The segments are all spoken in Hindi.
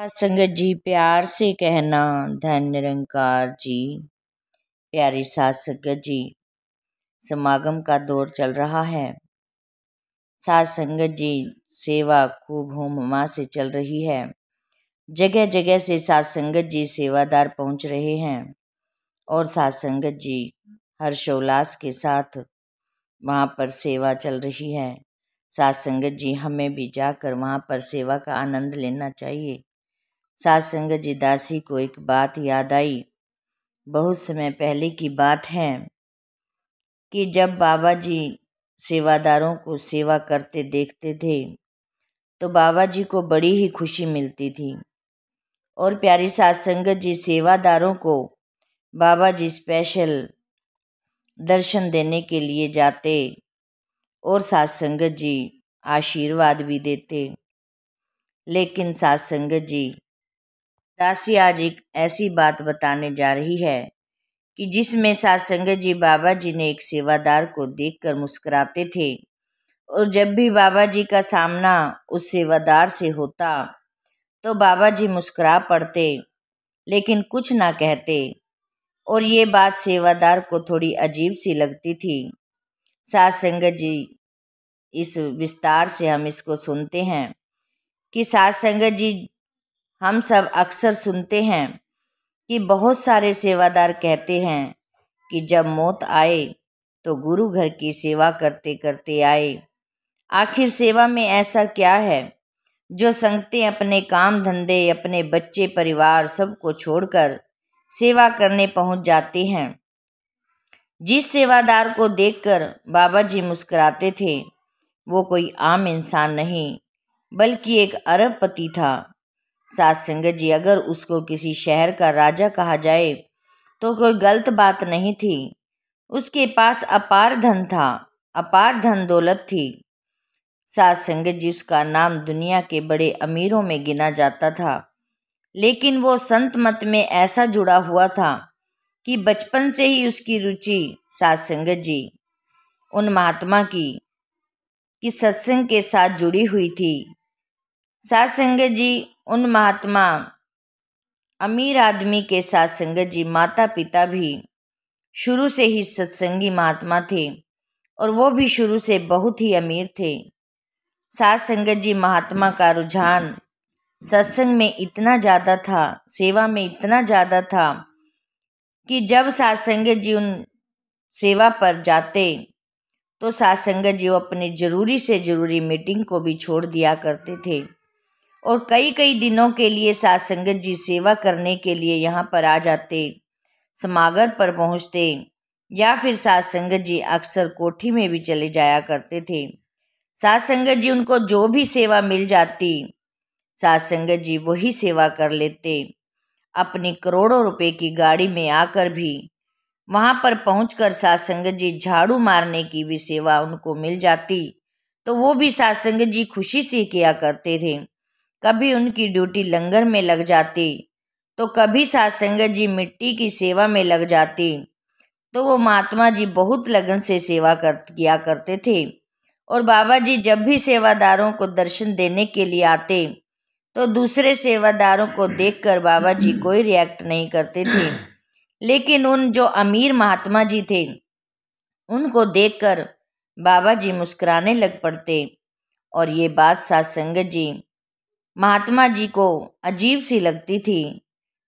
संगत जी प्यार से कहना धन निरंकार जी। प्यारी साथ संगत जी, समागम का दौर चल रहा है। साथ संगत जी, सेवा खूब हुमा से चल रही है। जगह जगह से साथ संगत जी सेवादार पहुंच रहे हैं और साथ संगत जी हर्षोल्लास के साथ वहाँ पर सेवा चल रही है। साथ संगत जी, हमें भी जाकर वहाँ पर सेवा का आनंद लेना चाहिए। साथ संगत जी, दासी को एक बात याद आई। बहुत समय पहले की बात है कि जब बाबा जी सेवादारों को सेवा करते देखते थे तो बाबा जी को बड़ी ही खुशी मिलती थी। और प्यारी साथ संगत जी, सेवादारों को बाबा जी स्पेशल दर्शन देने के लिए जाते और साथ संगत जी आशीर्वाद भी देते। लेकिन साथ संगत जी, दासी आज एक ऐसी बात बताने जा रही है कि जिसमें साथ संगत जी बाबा जी ने एक सेवादार को देखकर मुस्कुराते थे और जब भी बाबा जी का सामना उस सेवादार से होता तो बाबा जी मुस्कुरा पड़ते लेकिन कुछ ना कहते। और ये बात सेवादार को थोड़ी अजीब सी लगती थी। साथ संगत जी, इस विस्तार से हम इसको सुनते हैं कि साथ संगत जी, हम सब अक्सर सुनते हैं कि बहुत सारे सेवादार कहते हैं कि जब मौत आए तो गुरु घर की सेवा करते करते आए। आखिर सेवा में ऐसा क्या है जो संगतें अपने काम धंधे, अपने बच्चे, परिवार सबको छोड़कर सेवा करने पहुंच जाते हैं। जिस सेवादार को देखकर बाबा जी मुस्कुराते थे वो कोई आम इंसान नहीं बल्कि एक अरबपति था। साथ संगत जी, अगर उसको किसी शहर का राजा कहा जाए तो कोई गलत बात नहीं थी। उसके पास अपार धन था, अपार धन दौलत थी। साथ संगत जी, उसका नाम दुनिया के बड़े अमीरों में गिना जाता था। लेकिन वो संत मत में ऐसा जुड़ा हुआ था कि बचपन से ही उसकी रुचि साथ संगत जी उन महात्मा की सत्संग के साथ जुड़ी हुई थी। साथ संगत जी, उन महात्मा अमीर आदमी के साथ संगत जी माता पिता भी शुरू से ही सत्संगी महात्मा थे और वो भी शुरू से बहुत ही अमीर थे। साथ संगत जी, महात्मा का रुझान सत्संग में इतना ज़्यादा था, सेवा में इतना ज़्यादा था कि जब साथ संगत जी उन सेवा पर जाते तो साथ संगत जी वो अपनी ज़रूरी से ज़रूरी मीटिंग को भी छोड़ दिया करते थे और कई कई दिनों के लिए साथ संगत जी सेवा करने के लिए यहाँ पर आ जाते, समागम पर पहुँचते या फिर साथ संगत जी अक्सर कोठी में भी चले जाया करते थे। साथ संगत जी उनको जो भी सेवा मिल जाती साथ संगत जी वही सेवा कर लेते। अपनी करोड़ों रुपए की गाड़ी में आकर भी वहाँ पर पहुंचकर साथ संगत जी झाड़ू मारने की भी सेवा उनको मिल जाती तो वो भी साथ संगत जी खुशी से किया करते थे। कभी उनकी ड्यूटी लंगर में लग जाती तो कभी साथ संगत जी मिट्टी की सेवा में लग जाती तो वो महात्मा जी बहुत लगन से सेवा किया करते थे। और बाबा जी जब भी सेवादारों को दर्शन देने के लिए आते तो दूसरे सेवादारों को देखकर बाबा जी कोई रिएक्ट नहीं करते थे, लेकिन उन जो अमीर महात्मा जी थे उनको देखकर बाबा जी मुस्कुराने लग पड़ते। और ये बात साथ संगत जी महात्मा जी को अजीब सी लगती थी।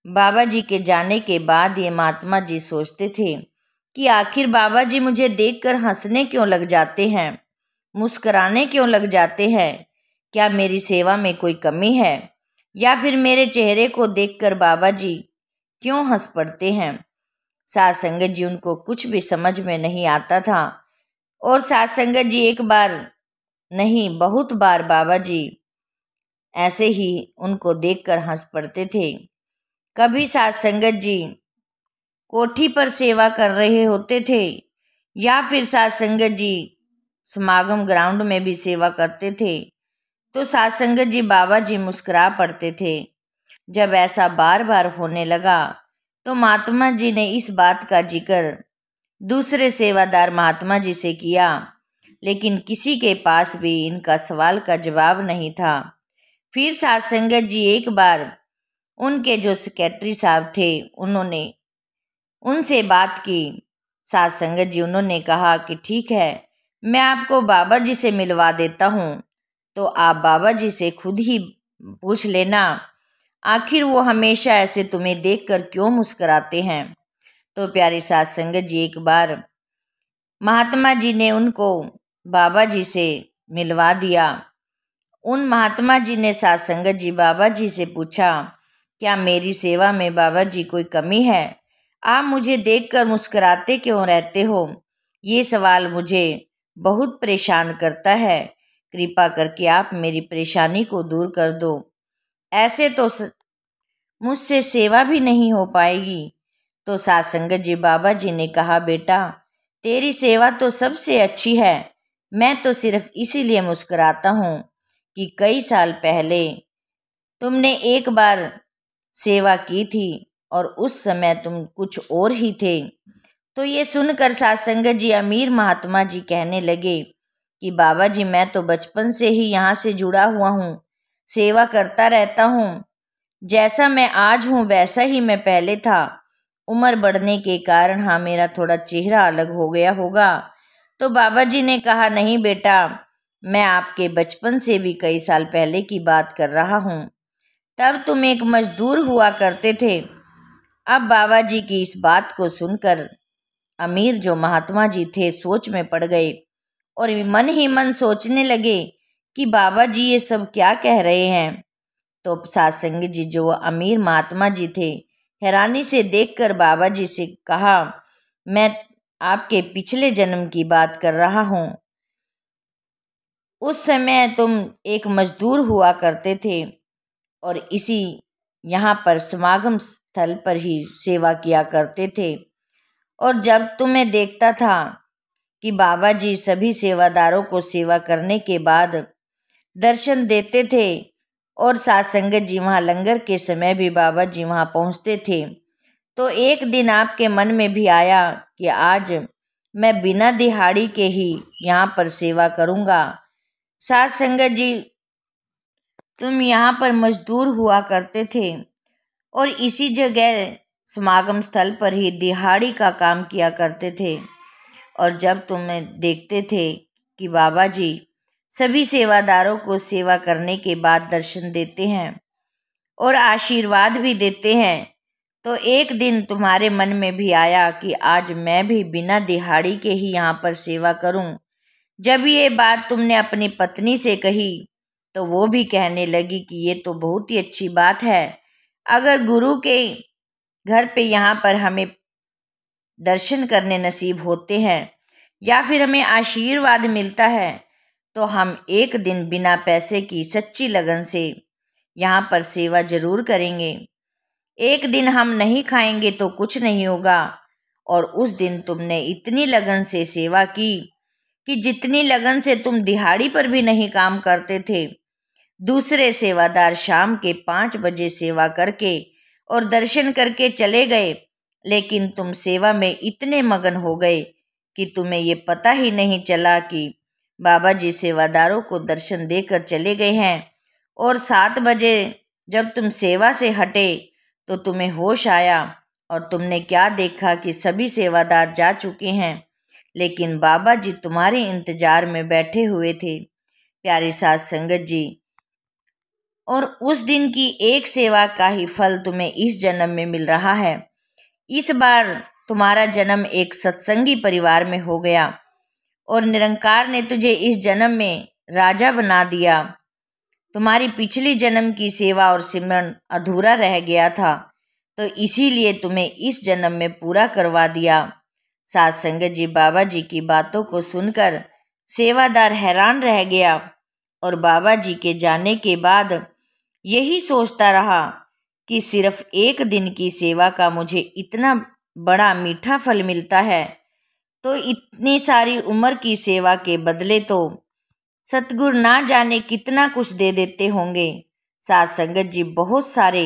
बाबा जी के जाने के बाद ये महात्मा जी सोचते थे कि आखिर बाबा जी मुझे देखकर हंसने क्यों लग जाते हैं, मुस्कुराने क्यों लग जाते हैं। क्या मेरी सेवा में कोई कमी है या फिर मेरे चेहरे को देखकर बाबा जी क्यों हंस पड़ते हैं। साथ संगत जी उनको कुछ भी समझ में नहीं आता था। और साथ संगत जी एक बार नहीं बहुत बार बाबा जी ऐसे ही उनको देखकर हंस पड़ते थे। कभी साथ संगत जी कोठी पर सेवा कर रहे होते थे या फिर साथ संगत जी समागम ग्राउंड में भी सेवा करते थे तो साथ संगत जी बाबा जी मुस्कुरा पड़ते थे। जब ऐसा बार बार होने लगा तो महात्मा जी ने इस बात का जिक्र दूसरे सेवादार महात्मा जी से किया, लेकिन किसी के पास भी इनका सवाल का जवाब नहीं था। फिर साथ संगत जी एक बार उनके जो सेक्रेटरी साहब थे उन्होंने उनसे बात की। साध संगत जी उन्होंने कहा कि ठीक है, मैं आपको बाबा जी से मिलवा देता हूँ, तो आप बाबा जी से खुद ही पूछ लेना, आखिर वो हमेशा ऐसे तुम्हें देखकर क्यों मुस्कुराते हैं। तो प्यारी साध संगत जी एक बार महात्मा जी ने उनको बाबा जी से मिलवा दिया। उन महात्मा जी ने साध संगत जी बाबा जी से पूछा, क्या मेरी सेवा में बाबा जी कोई कमी है? आप मुझे देखकर मुस्कुराते क्यों रहते हो? ये सवाल मुझे बहुत परेशान करता है। कृपा करके आप मेरी परेशानी को दूर कर दो। ऐसे तो मुझसे सेवा भी नहीं हो पाएगी। तो साध संगत जी बाबा जी ने कहा, बेटा तेरी सेवा तो सबसे अच्छी है। मैं तो सिर्फ इसीलिए मुस्कुराता हूँ कि कई साल पहले तुमने एक बार सेवा की थी और उस समय तुम कुछ और ही थे। तो ये सुनकर साध संगत जी अमीर महात्मा जी कहने लगे कि बाबा जी मैं तो बचपन से ही यहाँ से जुड़ा हुआ हूँ, सेवा करता रहता हूँ। जैसा मैं आज हूँ वैसा ही मैं पहले था। उम्र बढ़ने के कारण हाँ मेरा थोड़ा चेहरा अलग हो गया होगा। तो बाबा जी ने कहा, नहीं बेटा, मैं आपके बचपन से भी कई साल पहले की बात कर रहा हूँ। तब तुम एक मजदूर हुआ करते थे। अब बाबा जी की इस बात को सुनकर अमीर जो महात्मा जी थे सोच में पड़ गए और मन ही मन सोचने लगे कि बाबा जी ये सब क्या कह रहे हैं। तो साध संगत जी जो अमीर महात्मा जी थे हैरानी से देखकर बाबा जी से कहा, मैं आपके पिछले जन्म की बात कर रहा हूँ। उस समय तुम एक मजदूर हुआ करते थे और इसी यहाँ पर समागम स्थल पर ही सेवा किया करते थे। और जब तुम्हें देखता था कि बाबा जी सभी सेवादारों को सेवा करने के बाद दर्शन देते थे और साध संगत जी वहाँ लंगर के समय भी बाबा जी वहाँ पहुँचते थे, तो एक दिन आपके मन में भी आया कि आज मैं बिना दिहाड़ी के ही यहाँ पर सेवा करूँगा। साध संगत जी तुम यहाँ पर मजदूर हुआ करते थे और इसी जगह समागम स्थल पर ही दिहाड़ी का काम किया करते थे। और जब तुम्हें देखते थे कि बाबा जी सभी सेवादारों को सेवा करने के बाद दर्शन देते हैं और आशीर्वाद भी देते हैं, तो एक दिन तुम्हारे मन में भी आया कि आज मैं भी बिना दिहाड़ी के ही यहाँ पर सेवा करूँ। जब ये बात तुमने अपनी पत्नी से कही तो वो भी कहने लगी कि ये तो बहुत ही अच्छी बात है। अगर गुरु के घर पे यहाँ पर हमें दर्शन करने नसीब होते हैं या फिर हमें आशीर्वाद मिलता है तो हम एक दिन बिना पैसे की सच्ची लगन से यहाँ पर सेवा जरूर करेंगे। एक दिन हम नहीं खाएंगे तो कुछ नहीं होगा। और उस दिन तुमने इतनी लगन से सेवा की कि जितनी लगन से तुम दिहाड़ी पर भी नहीं काम करते थे। दूसरे सेवादार शाम के 5 बजे सेवा करके और दर्शन करके चले गए, लेकिन तुम सेवा में इतने मगन हो गए कि तुम्हें ये पता ही नहीं चला कि बाबा जी सेवादारों को दर्शन देकर चले गए हैं। और 7 बजे जब तुम सेवा से हटे तो तुम्हें होश आया और तुमने क्या देखा कि सभी सेवादार जा चुके हैं, लेकिन बाबा जी तुम्हारे इंतजार में बैठे हुए थे। प्यारी साध संगत जी, और उस दिन की एक सेवा का ही फल तुम्हें इस जन्म में मिल रहा है। इस बार तुम्हारा जन्म एक सत्संगी परिवार में हो गया और निरंकार ने तुझे इस जन्म में राजा बना दिया। तुम्हारी पिछली जन्म की सेवा और सिमरन अधूरा रह गया था, तो इसीलिए तुम्हें इस जन्म में पूरा करवा दिया। साध संगत जी बाबा जी की बातों को सुनकर सेवादार हैरान रह गया और बाबा जी के जाने के बाद यही सोचता रहा कि सिर्फ एक दिन की सेवा का मुझे इतना बड़ा मीठा फल मिलता है, तो इतनी सारी उम्र की सेवा के बदले तो सतगुरु ना जाने कितना कुछ दे देते होंगे। साध संगत जी बहुत सारे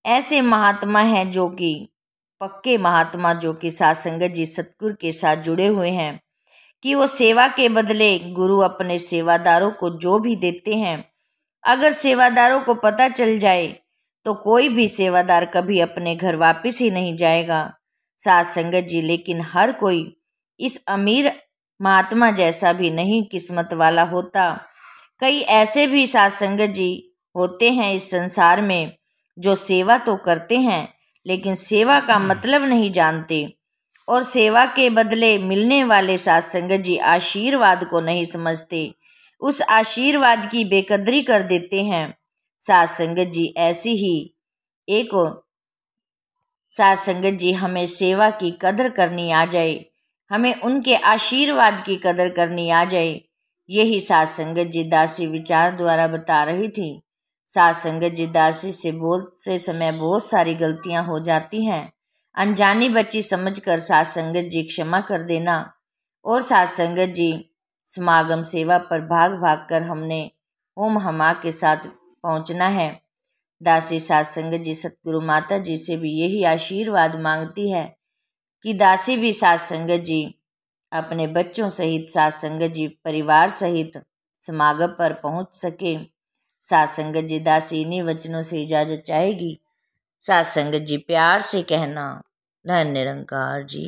ऐसे महात्मा हैं जो कि पक्के महात्मा जो कि साध संगत जी सतगुरु के साथ जुड़े हुए हैं कि वो सेवा के बदले गुरु अपने सेवादारों को जो भी देते हैं, अगर सेवादारों को पता चल जाए तो कोई भी सेवादार कभी अपने घर वापस ही नहीं जाएगा। साध संगत जी, लेकिन हर कोई इस अमीर महात्मा जैसा भी नहीं किस्मत वाला होता। कई ऐसे भी साध संगत जी होते हैं इस संसार में जो सेवा तो करते हैं लेकिन सेवा का मतलब नहीं जानते और सेवा के बदले मिलने वाले साध संगत जी आशीर्वाद को नहीं समझते, उस आशीर्वाद की बेकदरी कर देते हैं। साध संगत जी ऐसी ही एक साध संगत जी, हमें सेवा की कदर करनी आ जाए, हमें उनके आशीर्वाद की कदर करनी आ जाए, यही साध संगत जी दासी विचार द्वारा बता रही थी। साध संगत जी दासी से बोलते समय बहुत सारी गलतियां हो जाती हैं। अनजानी बच्ची समझकर साध संगत जी क्षमा कर देना। और साध संगत जी, समागम सेवा पर भाग भाग कर हमने होम हमा के साथ पहुंचना है। दासी साध संगत जी सतगुरु माता जी से भी यही आशीर्वाद मांगती है कि दासी भी साध संगत जी अपने बच्चों सहित, साध संगत जी परिवार सहित समागम पर पहुंच सके। साध संगत जी दासी इन्हीं वचनों से इजाजत चाहेगी। साध संगत जी प्यार से कहना, धन्य निरंकार जी।